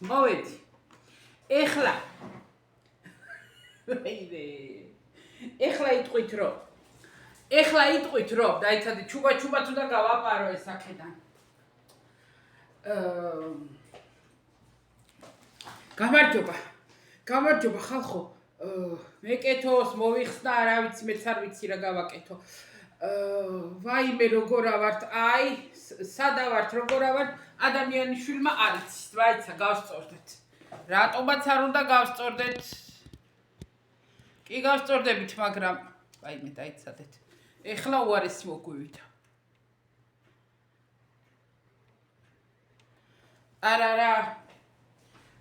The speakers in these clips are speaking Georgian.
მოვედი. ეხლა იტყვით რომ დაიცადე ჩუბაც უნდა გავაპარო ეს აქედან. გამარჯობა ხალხო. მეკეთოს მოვიხსნა, არა ვიცი, მეც არ ვიცი რა გავაკეთო. ვაიმე როგორა ვართ, აი, სადა ვართ, როგორა ვართ, ადამიანიშვილმა არ იცით, ვაიცა, გავსწორდეთ. რატომაც არ უნდა გავსწორდეთ? კი გავსწორდებით, მაგრამ ვაიმე დაიცადეთ. ეხლა უარესი მოგვივიდა.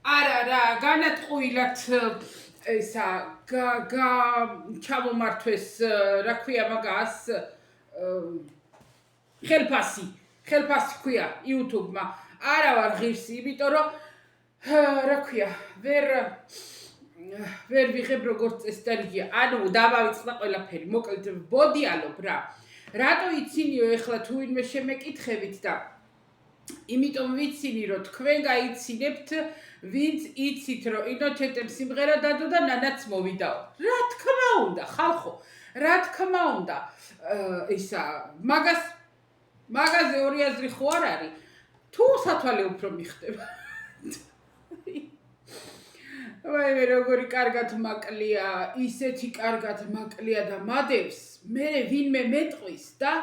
არა, განატყუილად ისა ჩამომართვეს, რა ქვია მაგას, ხელფასი ქვია YouTube-მა. არა ვარ ღირსი, იმიტომ რომ რა ქვია, ვერ ვიღებ როგორც წესდარიგია. ანუ დავავიწყდა ყველაფერი. მოკლედ ბოდიალობ რა. რატო იცინიო ეხლა თუ ვინმე შემეკითხებით და იმიტომ ვიცინი რომ თქვენ გაიცინებთ, ვინც იცით რომ ინოჩენტემ სიმღერა დადო და ნანაც მოვიდაო. რა თქმა უნდა, ხალხო, რა თქმა უნდა. ისა მაგაზე ორი აზრი ხო არ არის? თუ სათვალე უფრო მიხდება. ვაიმე როგორი კარგად მაკლია, ისეთი კარგად მაკლია და მადევს, მე ვინმე მეტყვის და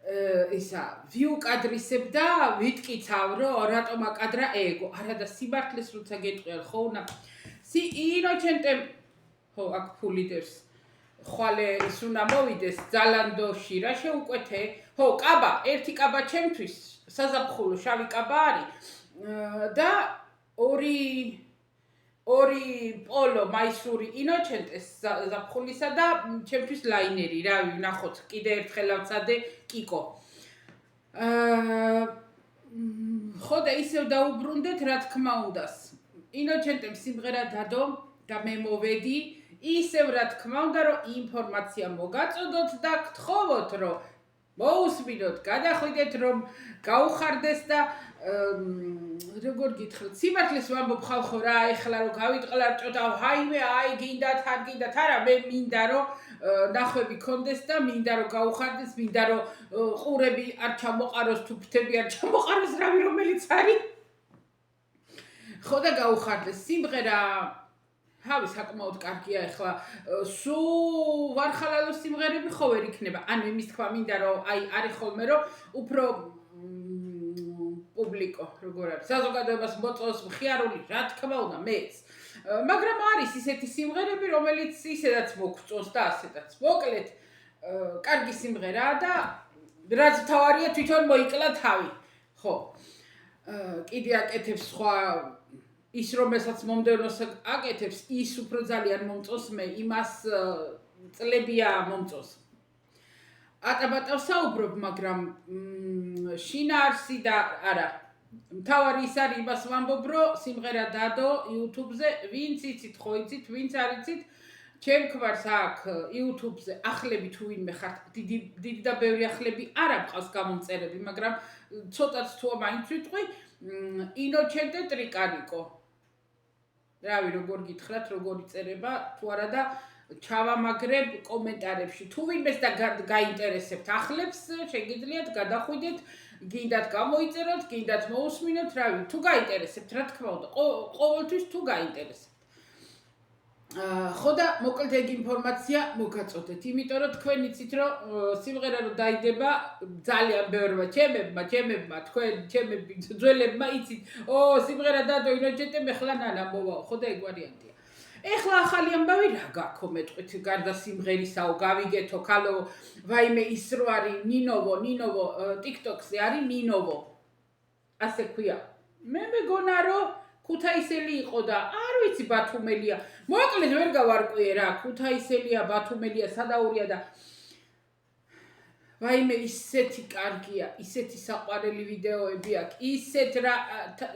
ისა ვიუკადრისებ და ვიტკიცავ რომ რატომ აკადრა ეგო. არა და სიმართლეს როცა გეტყვიალ ხო უნდა ინოჩენტემ ხო აქ ფულიდერს ხვალე ის უნდა მოვიდეს ზალანდოში რა შეუკვეთე. ხო, კაბა, ერთი კაბა ჩემთვის საზაფხულო შავი კაბა არის და ორი პოლო მაისური ინოჩენტეს ზაფხულისა და ჩემთვის ლაინერი რა ვნახოთ კიდე ერთხელ ავცადე კიკო. ხო და ისევ დაუბრუნდეთ რა თქმა უნდა. ინოჩენტემ სიმღერა დადო და მე მოვედი ისევ რა თქმა უნდა რომ ინფორმაცია მოგაწოდოთ და გთხოვოთ რომ მოусმინოთ, გადახვიდეთ რომ გაუხარდეს და როგორ გითხრათ, სიმართლეს ვამბობ ხალხო რა, ეხლა რომ გავიტყლარჭოთ, ჰაიმე, აი გინდათ, არ გინდათ, არა, მე მინდა რომ ნახვები კონდეს და მინდა რომ გაუხარდეს, მინდა რომ ყურები არ ჩამოყაროს, თუ ფრთები არ ჩამოყაროს, რავი რომელიც არის. ხო და გაუხარდეს სიმღერა თავი საკმაოდ კარგია ეხლა სულ ვარხალალო სიმღერები ხო ვერ იქნება. ანუ იმის თქვა მინდა რომ აი არის ხოლმე რომ უფრო პუბლიკო როგორ არის საზოგადოებას მოწონს მხიარული რა თქმა უნდა მეც. მაგრამ არის ისეთი სიმღერები რომელიც ისედაც მოგწონს და ასედაც. მოკლედ კარგი სიმღერაა და რაც თავარია თვითონ მოიკლა თავი. ხო. კიდე აკეთებს სხვა ის რომელსაც მომდევნოს აკეთებს, ის უფრო ძალიან მომწონს მე, იმას წლებია მომწონს. ატაბატავ საუბრობ, მაგრამ შინაარსი და არა. მთავარი ის არის იმას ვამბობ, რომ სიმღერა დადო YouTube-ზე, ვინც იცით, ხო იცით, ვინც არ იცით, ჩემ ქმარს აქ YouTube-ზე ახლები თუ ვინმე ხართ, დიდი და ბევრი ახლები არ ამყავს გამომწერები, მაგრამ ცოტაც თუ მაინც ვიტყვი, ინოჩენტე ტრიკანიკო. რავი როგორ გითხრათ, როგორი წერება, თუ არა და ჩავამაგრებ კომენტარებში. თუ ვინმეს და გაინტერესებთ ახლებს, შეგიძლიათ გადახვიდეთ, გინდათ გამოიწეროთ, გინდათ მოусმინოთ, რავი, თუ გაინტერესებთ, რა თქმა უნდა, ყოველთვის თუ გაინტერესებთ. ხო და მოკლედ ეგ ინფორმაცია მოგაწოდეთ, იმიტომ რომ თქვენ იცით რომ სიმღერა რომ დაიდება ძალიან ბევრმა ჩემებმა, თქვენ ჩემები ძველებმა იცით, სიმღერა დადო ინოჩენტემ ეხლა ნანა მოვაო, ხო და ეგ ვარიანტია. ეხლა ახალი ამბავი რა გაქვო მეტყვით გარდა სიმღერისაო, გავიგეთო ქალო, ვაიმე ის რო არის ნინოვო, TikTok-ზე არის ნინოვო. ასე ქვია. მე მეგონა რომ ქუთაისელი იყო და არ ვიცი ბათუმელია. მოკლედ ვერ გავარკვიე რა, ქუთაისელია, ბათუმელია, სადაურია და ვაიმე ისეთი კარგია, ისეთი საყვარელი ვიდეოები აქვს, ისეთ რა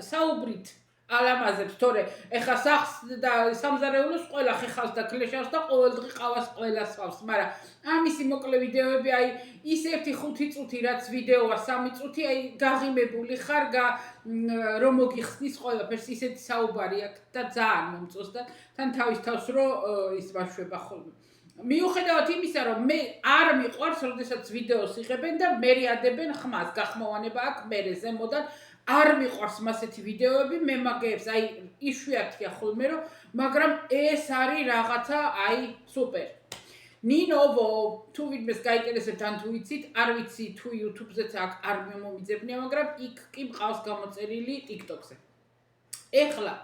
საუბრით ალამაზებს, თორე ეხა სახს და სამზარეულოს ყველა ხეხავს და ქლეშავს და ყოველდღე ყავას ყველას ვავს, მაგრამ ამისი მოკლე ვიდეოები, აი ის 1-5 წუთი რაც ვიდეოა 3 წუთი, აი გაღიმებული ხარ, რომ მოგიხსნის ყველაფერს, ისეთი საუბარი აქვს და ძალიან მომწონს და თან თავის თავს რო ის ვაშვება ხოლმე. მიუხედავად იმისა, რომ მე არ მიყვარს, როდესაც ვიდეოს იღებენ და მერე ადებენ ხმას, გახმოვანება აქვს მერე ზემოდან, არ მიყვარს მასეთი ვიდეოები, მე მაგებს, აი იშვიათია ხოლმე რომ, მაგრამ ეს არის რაღაცა, აი სუპერ. ნინოვო, თუ ვინმეს გაინტერესებთ ან თუ ვიცით, არ ვიცი თუ YouTube-ზეც არ მომიძებნია, მაგრამ იქ კი მყავს გამოწერილი TikTok-ზე. ეხლა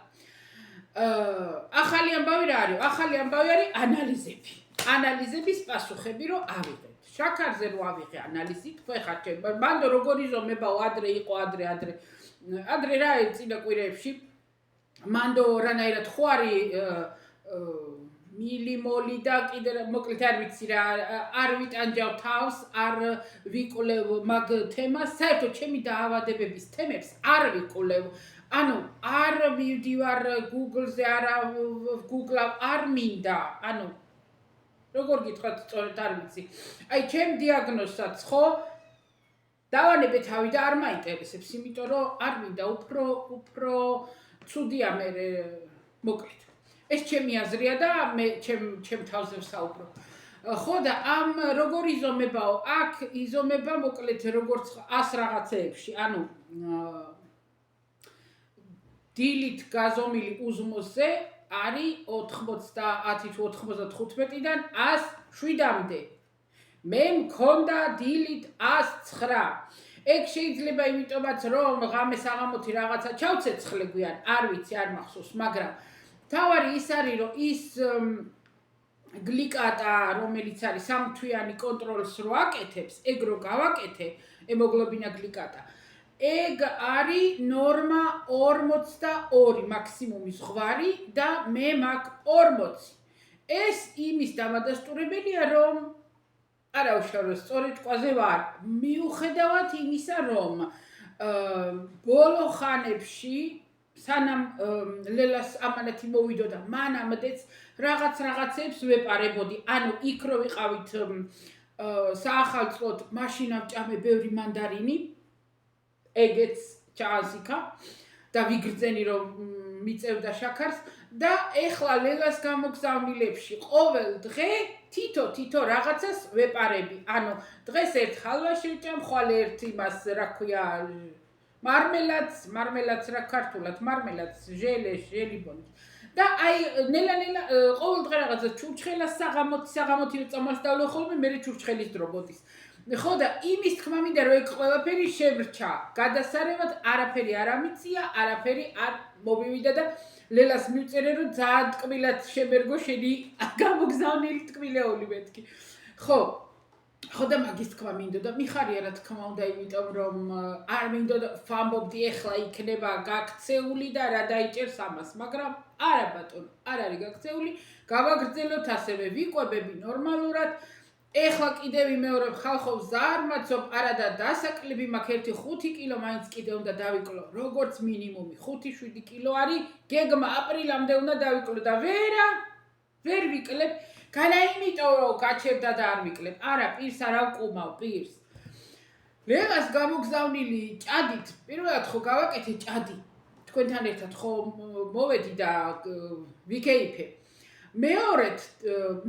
ახალი ამბავი რა არის? ახალი ამბავი არის ანალიზები. ანალიზების პასუხები რომ ავიღეთ. შაქარზე რო ავიღე ანალიზი, თქვენ ხართ, მანდ როგორი ზომებაო, ადრე იყო, ადრე რა წინა კვირეებში, მანდ რანაირად ხო არის მილიმოლი და კიდე მოკლედ არ ვიცი რა, არ ვიტანჯავ თავს, არ ვიკვლევ მაგ თემას, საერთოდ ჩემი დაავადებების თემებს არ ვიკვლევ. ანუ არ მივდივარ Google-ზე, Google-ავ არ მინდა, ანუ როგორ გითხრათ სწორედ არ ვიცი. აი ჩემ დიაგნოზსაც ხო დავანებე თავი და არ მაინტერესებს, იმიტომ რომ არ მინდა უფრო ცუდია მე მოკლედ. ეს ჩემი აზრია და მე ჩემ თავზე ვსაუბრობ. ხო და ამ როგორ იზომებაო? აქ იზომება მოკლედ როგორც 100 რაღაცეებში, ანუ დილით გაზომილი უზმოზე არის 90 თუ 95-დან 107-მდე. მე მქონდა დილით 109. ეგ შეიძლება იმიტომაც რომ ღამე საღამოთი რაღაცა ჩავცეცხლე გვიან, არ ვიცი, არ მახსოვს, მაგრამ თავარი ის არის რომ ის გლიკატა რომელიც არის სამთვიანი კონტროლს რო აკეთებს, ეგ რო გავაკეთე, ემოგლობინა გლიკატა. ეგ არის ნორმა 42 მაქსიმუმი ზღვარი და მე მაგ 40. ეს იმის დამადასტურებელია რომ არა უშავრო სწორედ ყვაზე ვარ. მიუხედავად იმისა რომ ბოლო ხანებში სანამ ლელას ამანეთი მოვიდოდა, მანამდეც რაღაცებს ვეპარებოდი. ანუ იქ რო ვიყავით საახალწლოდ მაშინ ავჭამე ბევრი მანდარინი. ეგეც ჩააზიქა და ვიგრძენი რომ მიწევდა შაქარს და ეხლა ლელას გამოგზავნილებში ყოველ დღე თითო რაღაცას ვეპარები. ანუ დღეს ერთ ხალვაში ვჭამ, ხვალ ერთ იმას რა ქვია მარმელადს რა ქართულად მარმელადს ჟელიბონი. და აი ნელა ყოველ დღე რაღაცა ჩურჩხელას საღამოთი წამოსდავლე ხოლმე, მე ჩურჩხელის დრო მოდის. ხო და იმის თქმა მინდა რომ ეგ ყველაფერი შევრჩა. გადასარევად არაფერი არ ამიწია, არაფერი არ მომივიდა და ლელას მივწერე რომ ძალიან ტკბილად შემერგო შენი გამოგზავნილი ტკბილეული მეთქი. ხო და მაგის თქმა მინდოდა, მიხარია რა თქმა უნდა, იმიტომ რომ არ მინდოდა ვამბობდი ეხლა იქნება გაქცეული და რა დაიჭერს ამას, მაგრამ არა ბატონო, არ არის გაქცეული, გავაგრძელოთ ასევე, ვიყვებები ნორმალურად. ეხლა კიდე ვიმეორებ ხალხო ზარმაცობ, არა და დასაკლები მაქვს 1-5 კილო მაინც კიდე უნდა დავიკლო, როგორც მინიმუმი 5-7 კილო არის, გეგმა აპრილამდე უნდა დავიკლო და ვერ ვიკლებ, განა იმიტომ რომ გაჩერდა და არ ვიკლებ. არა, პირს არ ავკუმავ, პირს. ლელას გამოგზავნილი ჭადით, პირველად ხო გავაკეთე ჭადი. თქვენთან ერთად ხო მოვედი და ვიკეიფე. მეორედ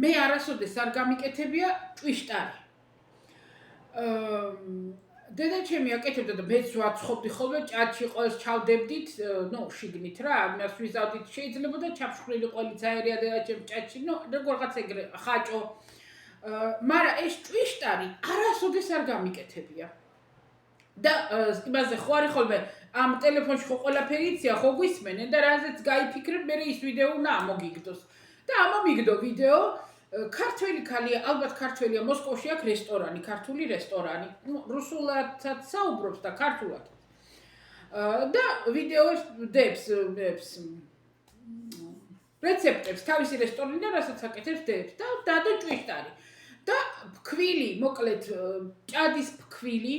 მე არასოდეს არ გამიკეთებია ჭვიშტარი. დედაჩემი აკეთებდა და მეც ვაცხობდი ხოლმე ჭადში ყოველს ჩავდებდით, შიგნით რა, მას ვიზავდით, შეიძლება და ჩაფშხრილი ყველიც აერია დედაჩემ ჭადში, როგორღაც ეგრე ხაჭო. მაგრამ ეს ჭვიშტარი არასოდეს არ გამიკეთებია. და იმაზე ხო არის ხოლმე ამ ტელეფონში ხო ყველაფერი იცია, ხო გვისმენენ და რაზეც გაიფიქრებ, მე ის ვიდეო უნდა ამოგიგდოს. და ამომიგდო ვიდეო, ქართველი ქალია, ალბათ ქართველია, მოსკოვში აქვს რესტორანი, ქართული რესტორანი. რუსულადაც საუბრობს და ქართულად. და ვიდეოს დებს რეცეპტებს თავისი რესტორნიდან, რასაც აკეთებს დებს და დადო ჭვიშტარი. და ფქვილი, მოკლედ ჭადის ფქვილი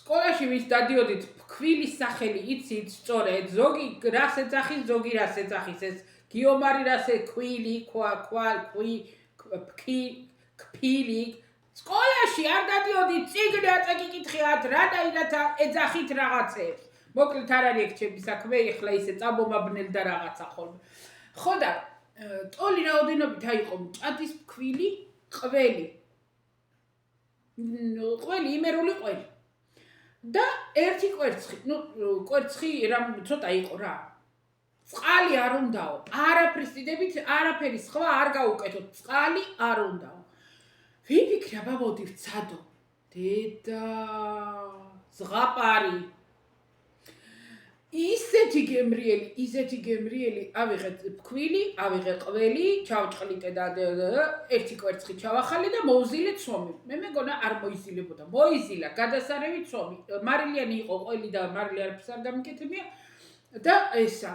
სკოლაში ვის დადიოდით ქვილის სახელი იცით სწორედ ზოგი რას ეძახის ზოგი რას ეძახის ეს გიომარი რას ქვილი ქფილი სკოლაში არ დადიოდი წიგნი აწაკიკითხიათ რა დაირათა ეძახით რაღაცებს მოკლედ არ არის ეგ ჩემი საქმე ეხლა ისე წამომაბნელ და რაღაცა ხოლმე ხო და ტოლი რაოდენობით აიყო მჭადის ქვილი ყველი იმერული ყველი და ერთი კვერცხი კვერცხი რამ ცოტა იყო რა წყალი არ უნდაო არაფრის დიდებით არაფერი სხვა არ გაუკეთოთ წყალი არ უნდაო ვიფიქრე აბა მოდი ვცადო დედა ზღაპარი ისეთი გემრიელი ავიღეთ ფქვილი ავიღე ყველი ჩავჭყლიტე და ერთი კვერცხი ჩავახალე და მოვზილე ცომი მე მეგონა არ მოიზილებოდა მოიზილა გადასარევი ცომი მარილიანი იყო ყველი და მარილი არაფერს არ გამიკეთებია და ესა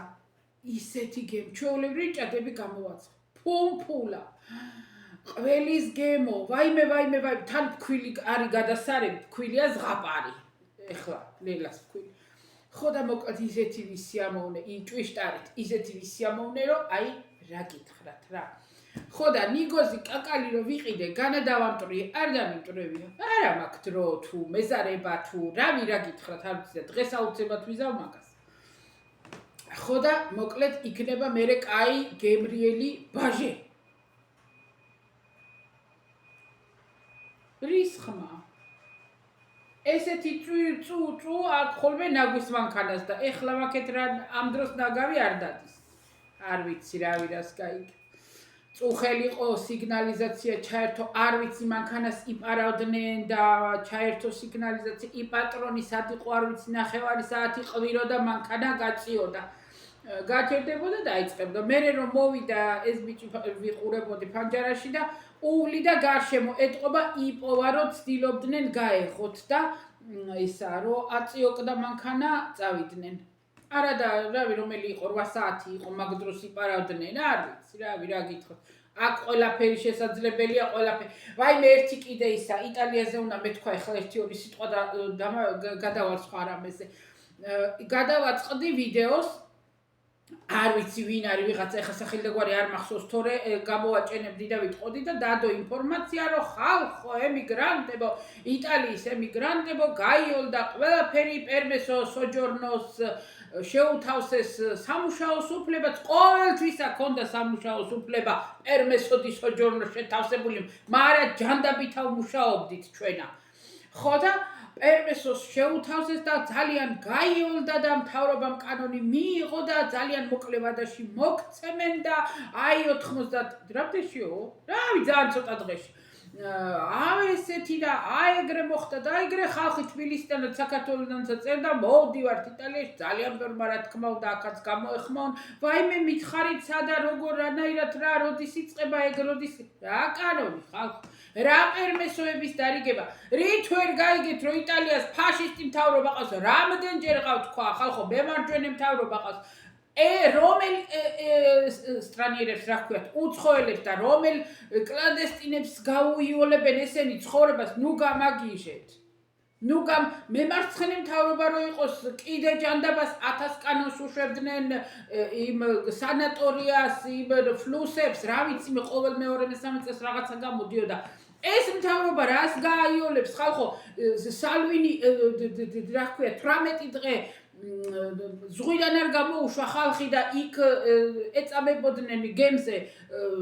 ისეთი ჩვეულებრივი ჭადები გამოვაცხე ფუმფულა ყველის გემო ვაიმე თან ფქვილი არის გადასარევი ფქვილია ზღაპარი ეხლა ლელას ფქვილი ხო და მოკლედ ისეთი ვისიამოვნე ჭვიშტარით ისეთი ვისიამოვნე რომ აი რა გითხრათ რა ხო და ნიგოზი კაკალი რო ვიყიდე განადავამტვრიე არ დამიმტვრევია არა მაქვს დრო თუ მეზარება თუ რავი რა გითხრათ არ ვიცი და დღეს აუცილებლად ვიზავ მაგას ხო და მოკლედ იქნება მერე კაი გემრიელი ბაჟე რის ხმა ესეთი წუ აქ ხოლმე ნაგვის მანქანას და ეხლა მაქეთ რა ამ დროს ნაგავი არ დადის არ ვიცი რავი რას გაიგე წუხელიყო სიგნალიზაცია ჩაერთო არ ვიცი მანქანას იპარავდნენ და ჩაერთო სიგნალიზაცია იპატრონი სად იყო არ ვიცი ნახევარი საათი ყვირო და მანქანა გაწიოდა გაჩერდებოდა და აიწყებდა მე რომ მოვიდა ეს ბიჭი ვიყურებოდი ფანჯარაში და უვლი და გარშემო ეტყობა იპოვა რომ ცდილობდნენ გაეხოთ და ისა რომ აწიოკდა მანქანა წავიდნენ არა და რავი რომელი იყო 8 საათი იყო მაგ დროს იპარავდნენ არ ვიცი რავი რა გითხოთ აქ ყველაფერი შესაძლებელია ყველაფერი ვაიმე ერთი კიდე ისა იტალიაზე უნდა მეთქვა ახლა ერთი ორი სიტყვა და გადავარცხვა რამეზე გადავაწყდი ვიდეოს არ ვიცი ვინ არის ვიღაცა ეხა სახელდაგვარი არ მახსოვს თორე გამოვაჭენებდი და ვიტყოდი და დადო ინფორმაცია რომ ხალხო ემიგრანტებო იტალიის ემიგრანტებო გაიოლდა ყველაფერი პერმესო სოჯორნოს შეუთავსეს სამუშაოს უფლებაც ყოველთვის აქონდა სამუშაოს უფლება პერმესოდი სოჯორნო შეთავსებული მაგრამ ჯანდაბითა ვმუშაობდით ჩვენა ხო და პერმესოს შეუთავსეს და ძალიან გაიოლდა და მთავრობამ კანონი მიიღო და ძალიან მოკლე ვადაში მოგცემენ და აი 90 რამდენშიო? რავი ძალიან ცოტა დღეში. ესეთი და ეგრე მოხდა და ეგრე ხალხი თბილისიდანაც საქართველოსდანაც წერდა მოვდივართ იტალიაში ძალიან ბევრმა რა თქმა უნდა აქაც გამოეხმაონ ვაიმე მითხარით სადა როგორ რანაირად რა როდის იწყება ეგ როდის რა კანონი ხალხი რა პერმესოების დარიგება რით ვერ გაიგეთ რომ იტალიას ფაშისტი მთავრობა ყავს რამდენჯერ ყავთ თქვა ხალხო მემარჯვენე მთავრობა ყავს რომელ სტრანიერებს რა ქვიათ უცხოელებს და რომელ კლანდესტინებს გაუიოლებენ ესენი ცხოვრებას ნუ გამაგიჟეთ ნუ მემარცხენე მთავრობა რო იყოს კიდე ჯანდაბას 1000 კანონს უშვებდნენ იმ სანატორიას იმ ფლუსებს რა ვიცი მე ყოველ მეორე მესამე წელს რაღაცა გამოდიოდა ეს მთავრობა რას გააიოლებს ხალხო სალვინი რა ქვია 18 დღე ზღვიდან არ გამოუშვა ხალხი და იქ ეწამებოდნენ გემზე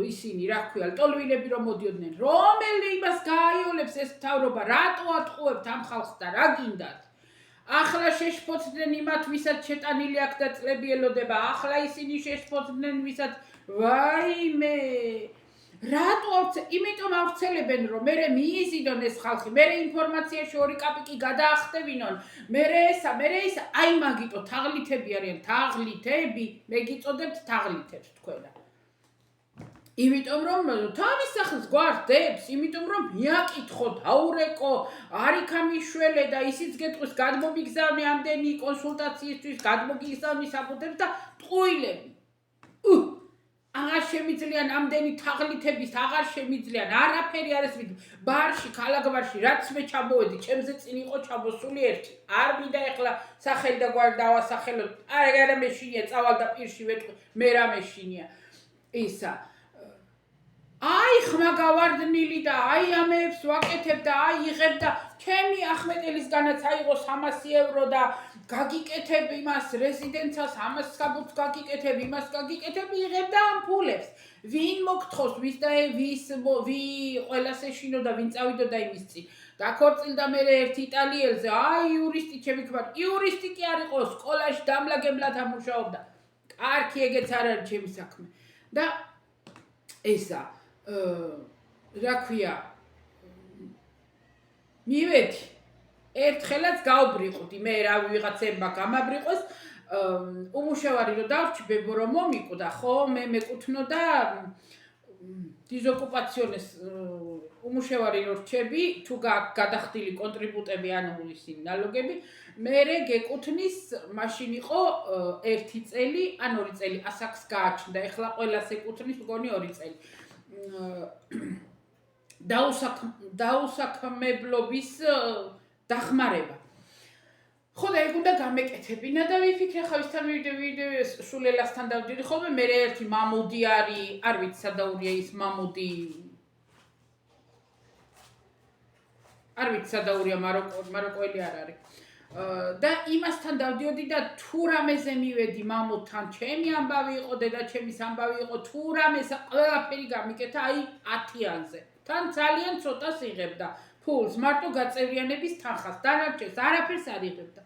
ისინი რა ქვია ლტოლვილები რომ მოდიოდნენ რომელი იმას გააიოლებს ეს მთავრობა რატო ატყუებთ ამ ხალხს და რა გინდათ ახლა შეშფოთდნენ იმათ ვისაც შეტანილი აქ და წლები ელოდება ახლა ისინი შეშფოთდნენ ვისაც ვაიმე რატო იმიტომ ავრცელებენ რომ მე მიიზიდონ ეს ხალხი მე ინფორმაციაში ორი კაპიკი გადაახტევინონ მე ესა აი მაგიტო თაღლითები არიან თაღლითები მე გიწოდებთ თაღლითებს თქვენა იმიტომ რომ თავის სახელს გვარდებს იმიტომ რომ მიაკითხო დაურეკო არიქამიშველე და ისიც გეტყვის გადმომიგზავნე ამდენი კონსულტაციისთვის გადმოგიგზავნი საფუძებს და ტყუილები აღარ შემიძლიან ამდენი თაღლითების, აღარ შემიძლიან, არაფერი არ ესმით. ბარში, ქალაქბარში, რაც მე ჩამოვედი, ჩემზე წინ იყო ჩამოსული ერთი. არ მინდა ეხლა სახელი და გვარი დავასახელოთ. არა მეშინია, წავალ და პირში ვეთქვი, მე რა მეშინია. ისა. აი ხმა გავარდნილი და აი ამებს ვაკეთებ და აი იღებ და ჩემი ახმეტელისგანაც აიღო 300 евро და გაგიკეთებ იმას რეზიდენცას ამას გაბუც გაგიკეთებ იმას გაგიკეთებ იღებ და ამ ფულებს ვინ მოგთხოვს ვის და ვის ყველას ეშინო და ვინ წავიდო და იმის წინ დაქორწილდა მე ერთ იტალიელზე აი იურისტი ჩემი ქმარი იურისტი კი არ იყო სკოლაში დამლაგებლად ამუშაობდა კარგი ეგეც არ არის ჩემი საქმე და ესა რა ქვია მივედი ერთხელაც გავბრიყდი მე რა ვიღაცებმა გამაბრიყოს უმუშევარი რომ დავრჩი ბებო რომ მომიკვდა ხო მე მეკუთვნოდა დიზოკუპაციონეს უმუშევარი რომ რჩები თუ გადახდილი კონტრიბუტები ანუ ისინი ნალოგები მე გეკუთვნის მაშინ იყო 1 წელი ან 2 წელი ასაკს გააჩნდა ეხლა ყველას ეკუთვნის მგონი 2 წელი დაუსაქმებლობის დახმარება. ხო და ეგ უნდა გამეკეთებინა და ვიფიქრე ხა ვისთან ვიდეო სულელასთან დავდირი ხოლმე მე ერთი მამუდი არის არ ვიცი სადაურია ის მამუდი არ ვიცი სადაურია მაროკოელი არ არის და იმასთან დავდიოდი და თუ რამეზე მივედი მამუდთან ჩემი ამბავი იყო დედაჩემის ამბავი იყო თუ რამეს ყველაფერი გამიკეთა აი 10-იანზე თან ძალიან ცოტას იღებდა ფულს მარტო გაწევრიანების თანხას დანარჩენს არაფერს არ იღებდა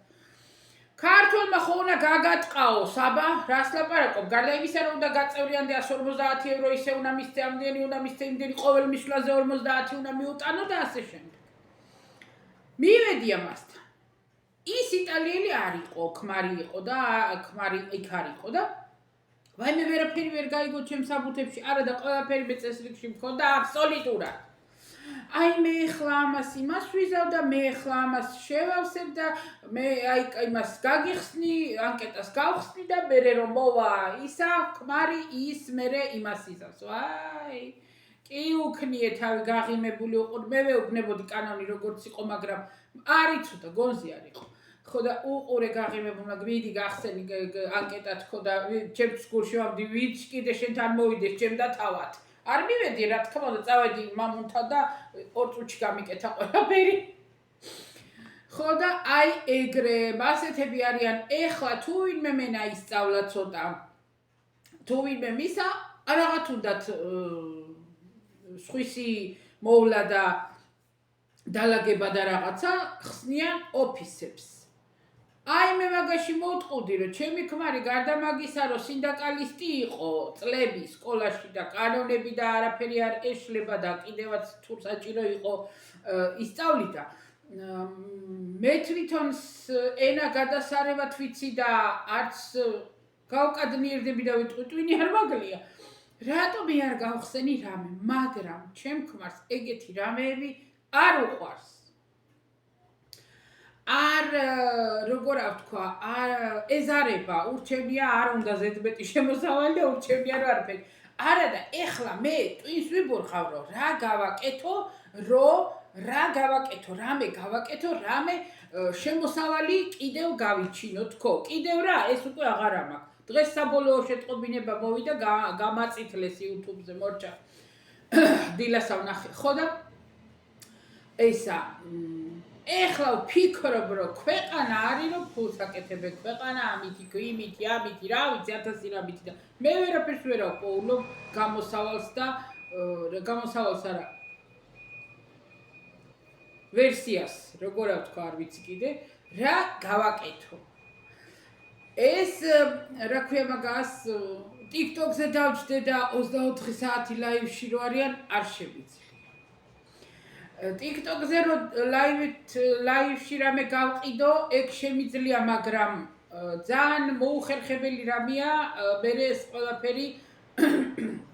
ქართულმა ხო უნდა გაგატყაო საბა რას ლაპარაკობ გარდა იმისა რომ უნდა გაწევრიანდე 150 евро ისე უნდა მისცე ამდენი უნდა მისცე იმდენი ყოველ მისვლაზე 50 უნდა მიუტანო და ასე შემდეგ მივედი ამასთან ის იტალიელი არ იყო, ქმარი იყო და ქმარი იქ არ იყო და ვაიმე ვერაფერი ვერ გაიგო ჩემს საბუთებში, არა და ყველაფერი მე წესრიგში მქონდა აბსოლუტურად. აი მე ახლა ამას იმას ვიზავ და მე ახლა ამას შევავსებ და მე აი იმას გაგიხსნი, ანკეტას გავხსნი და მე რომ მოვა ისა ქმარი ის მე იმას იზავს. აი კი უქნიე თავი გაღიმებული უყურ მე ვეუბნებოდი კანონი როგორც იყო მაგრამ არ იცოდა გონზე არ იყო ხო და უყურე გაღიმებულმა გვიდი გახსენი ანკეტა თქო და ჩემს გულში ვამდი ვიც კიდე შენთან მოვიდეს ჩემ და თავად არ მივედი რა თქმა უნდა წავედი მამუნთან და 2 წუთში გამიკეთა ყველაფერი ხო და აი ეგრე ასეთები არიან ეხლა თუ ვინმე მენა ისწავლა ცოტა თუ ვინმე მისა რაღაც უნდათ სხვისი მოვლა და დალაგება და რაღაცა ხსნიან ოფისებს. აი მე მაგაში მოვტყუდი რომ ჩემი ქმარი გარდა მაგისა რომ სინდიკალისტი იყო წლები სკოლაში და კანონები და არაფერი არ ეშლება და კიდევაც თუ საჭირო იყო ისწავლიდა. მე თვითონ ენა გადასარევად ვიცი და არც გავკადნიერდები და ვიტყვი ტვინი არ მაგლია. რატომ არ გავხსენი რამე, მაგრამ ჩემ ქმარს ეგეთი რამეები არ უყვარს. არ როგორ ვთქვა, არ ეზარება, ურჩევნია არ უნდა ზედმეტი შემოსავალი და ურჩევნია რომ არაფერი. არა და ეხლა მე ტვინს ვიბურხავ რომ რა გავაკეთო, რამე გავაკეთო, რამე შემოსავალი კიდევ გავიჩინო თქო. კიდევ რა, ეს უკვე აღარ ამაქვს. დღეს საბოლოო შეტყობინება მოვიდა გამაწითლეს YouTube-ზე მორჩა. დილასა ვნახე. ხო და ესა ეხლა ვფიქრობ რომ ქვეყანა არის რომ ფულს აკეთებენ ქვეყანა ამითი იმითი ამითი რა ვიცი 1000 რამითი და მე ვერაფერს ვერ ავპოულობ გამოსავალს და გამოსავალს არა ვერსიას როგორ ვთქვა არ ვიცი კიდე რა გავაკეთო ეს რა ქვია მაგას TikTok-ზე დავჯდე და 24 საათი ლაივში რო არიან არ შემიძლია TikTok-ზე რო ლაივში რამე გავყიდო ეგ შემიძლია მაგრამ ძალიან მოუხერხებელი რამეა მე ეს ყველაფერი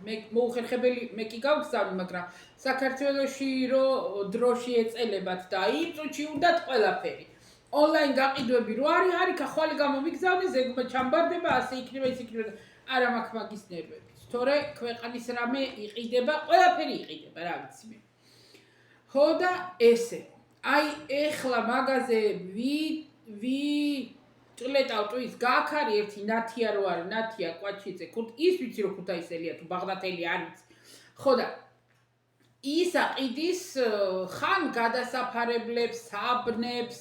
მე მოუხერხებელი მე კი გავგზავნი მაგრამ საქართველოში რო დროში ეწელებათ და იმ წუთში უნდათ ყველაფერი ონლაინ გაყიდვები რო არის ხალი გამომიგზავნე ზეგმა ჩამბარდება ასე იქნება ის იქნება არა მაქვს მაგის ნერვებიც თორე ქვეყნის რამე იყიდება, ყველაფერი იყიდება, რა ვიცი მე. ხო და ესე. აი ეხლა მაგაზე ჭლეტავ თუ ის გააქარი ერთი ნათია რო არის, ნათია კვაჩიძე, ის ვიცი რომ ქუთაისელია თუ ბაღდათელი არ ვიცი. ხო და ის აყიდის ხან გადასაფარებლებს, საბნებს,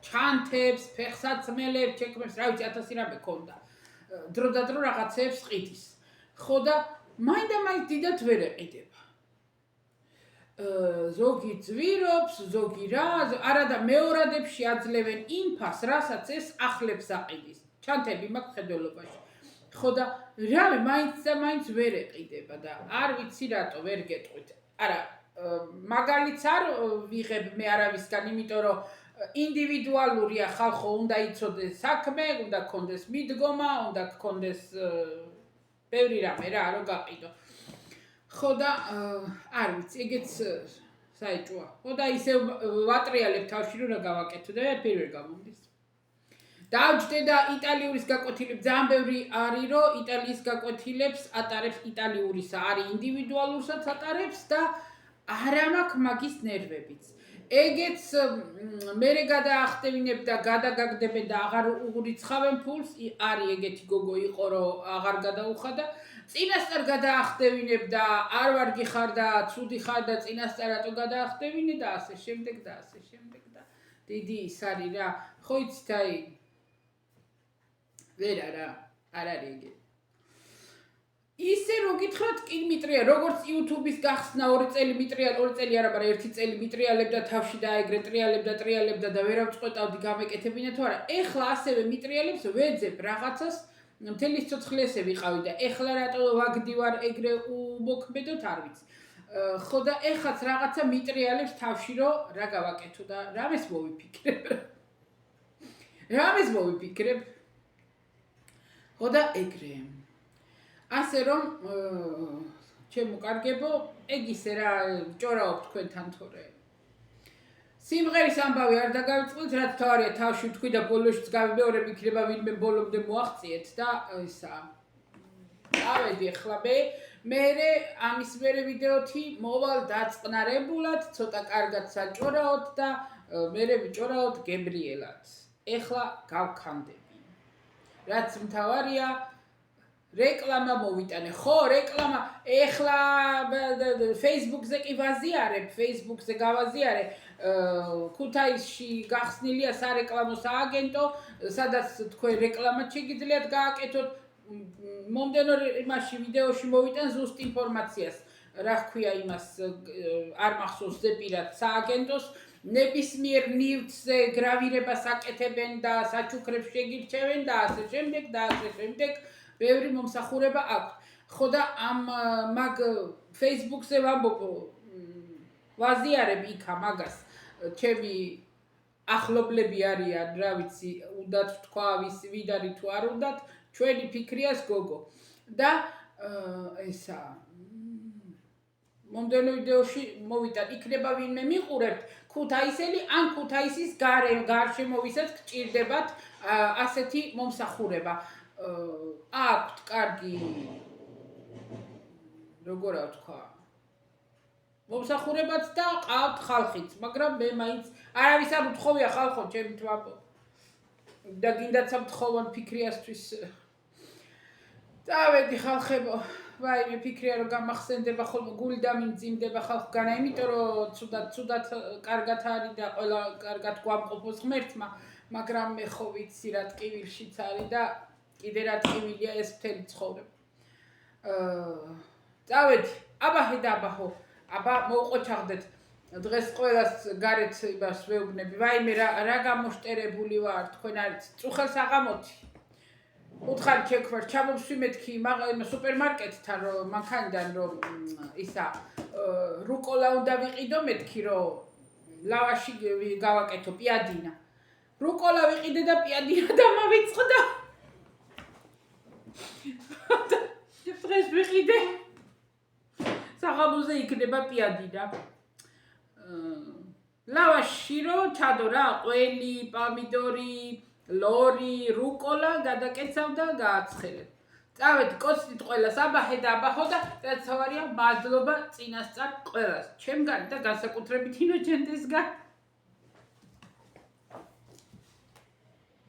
ჩანთებს, ფეხსაცმელებს, ჩექმებს, რა ვიცი 1000 რამე ქონდა. დრო და დრო რაღაცეებს ყიდის. ხო და მაინდა-მაინც დიდად ვერ ეყიდება. ზოგი ძვირობს, ზოგი რა, არადა მეორადებში აძლევენ იმ ფას, რასაც ეს ახლებს აყიდის. ჩანთები მაქვს ხედველობაში. ხო და რავი, მაინც ვერ ეყიდება და არ ვიცი რატო ვერ გეტყვით. არა, მაგალითს არ ვიღებ მე არავისგან, იმიტომ რომ ინდივიდუალურია ხალხო, უნდა იცოდეს საქმე, უნდა გქონდეს მიდგომა, უნდა გქონდეს ბევრი რამე რა, რომ გაყიდო. ხო და არ ვიცი, ეგეც საეჭვოა. ხო და ისე ვატრიალებ თავში რომ რა გავაკეთო და ვერ გამომდის. დავჯდე და იტალიურის გაკვეთილებს ძალიან ბევრი არის, რომ იტალიის გაკვეთილებს ატარებს იტალიურისა, არის ინდივიდუალურსაც ატარებს და არა მაქვს მაგის ნერვებიც. ეგეც მერე გადაახტევინებ და გადაგაგდებენ და აღარ უღრიცხავენ ფულს, არის ეგეთი გოგო იყო, რომ აღარ გადაუხადა. წინასწარ გადაახტევინებ და არ ვარ გიხარ და ცუდი ხარ და წინასწარ რატო გადაახტევინე და ასე შემდეგ და ასე შემდეგ და დიდი ის არის რა. ხო იცით აი ვერ არა, არ არის ეგ. ისე რო გითხრათ კი მიტრია, როგორც YouTube-ის გახსნა 2 წელი მიტრია, 2 წელი არა, მაგრამ 1 წელი მიტრიალებდა თავში დაეგრე, ტრიალებდა და ვერავწყვეტავდი გამეკეთებინა თუ არა. ეხლა ასევე მიტრიალებს ვეძებ რაღაცას, მთელი სიცოცხლე ესე ვიყავი და ეხლა რატო ვაგდივარ ეგრე უმოქმედოთ არ ვიცი. ხო და ეხლაც რაღაცა მიტრიალებს თავში რომ რა გავაკეთო და რამეს მოვიფიქრებ. ხო და ეგრე. ასე რომ ჩემო კარგებო, ეგ ისე რა ჭორაობ თქვენთან თორე. სიმღერის ამბავი არ დაგავიწყოთ, რაც თავარია თავში ვთქვი და ბოლოშიც გავიმეორებ, იქნება ვინმე ბოლომდე მოაღწიეთ და ისა. დავედი ახლა მე ამის მერე ვიდეოთი მოვალ დაწყნარებულად, ცოტა კარგად საჭორაოთ და მერე ვიჭორაოთ გებრიელად. ეხლა გავქანდები. რაც მთავარია რეკლამა მოვიტანე. ხო, რეკლამა ეხლა Facebook-ზე კი ვაზიარებ, Facebook-ზე გავაზიარე. ქუთაისში გახსნილია სარეკლამო სააგენტო, სადაც თქვენ რეკლამაც შეგიძლიათ გააკეთოთ. მომდენო იმაში ვიდეოში მოვიტან ზუსტ ინფორმაციას. რა ჰქვია იმას არ მახსოვს ზეპირად სააგენტოს. ნებისმიერ ნივთზე გრავირებას აკეთებენ და საჩუქრებს შეგირჩევენ და ასე შემდეგ და ასე შემდეგ. ბევრი მომსახურება აქვს. ხო და ამ მაგ Facebook-ზე ვამბობ ვაზიარებ იქა მაგას. ჩემი ახლობლები არიან, რა ვიცი, უნდათ თქვა ვიდარი თუ არ უნდათ, ჩვენი ფიქრიას გოგო. და ესა მომდენო ვიდეოში მოვიტან, იქნება ვინმე მიყურებთ, ქუთაისელი ან ქუთაისის გარშემო ვისაც გჭირდებათ ასეთი მომსახურება. აქვთ კარგი როგორა ვთქვა მომსახურებაც და ყავთ ხალხიც, მაგრამ მე მაინც არავის არ უთხოვია ხალხო, ჩემი თვაბო და გინდათ სამთხოვან ფიქრიასთვის დავედი ხალხებო, ვაი მე ფიქრია რომ გამახსენდება ხოლმე გული დამიმძიმდება ხალხგანა, იმიტომ რომ ცუდად კარგად არის და ყველა კარგად გვამყოფოს ღმერთმა, მაგრამ მე ხო ვიცი რა ტკივილშიც არის და კიდე რა ტკივილია ეს მთელი ცხოვრება. წავედი, აბაჰე და აბაჰო, აბა მოუყოჩაღდეთ. დღეს ყველას გარეთ იმას ვეუბნები. ვაიმე რა გამოშტერებული ვარ, თქვენ არით წუხელს აღამოთი. უთხარი შექვარ, ჩამოვსვიმეთქი სუპერმარკეტთან რომ მანქანიდან რომ ისა რუკოლა უნდა ვიყიდო მეთქი რომ ლავაში გავაკეთო პიადინა. რუკოლა ვიყიდე და პიადინა დამავიწყდა. დღეს ვიყიდე საღამოზე იქნება პიადინა. ლავაში რო ჩადო რა, ყველი, პამიდორი, ლორი, რუკოლა გადაკეცავ და გააცხელე. წავედი კოცნით ყველას აბაჰე და აბახო და რაც თავარია მადლობა წინასწარ ყველას ჩემგან და განსაკუთრებით ინოჩენტისგან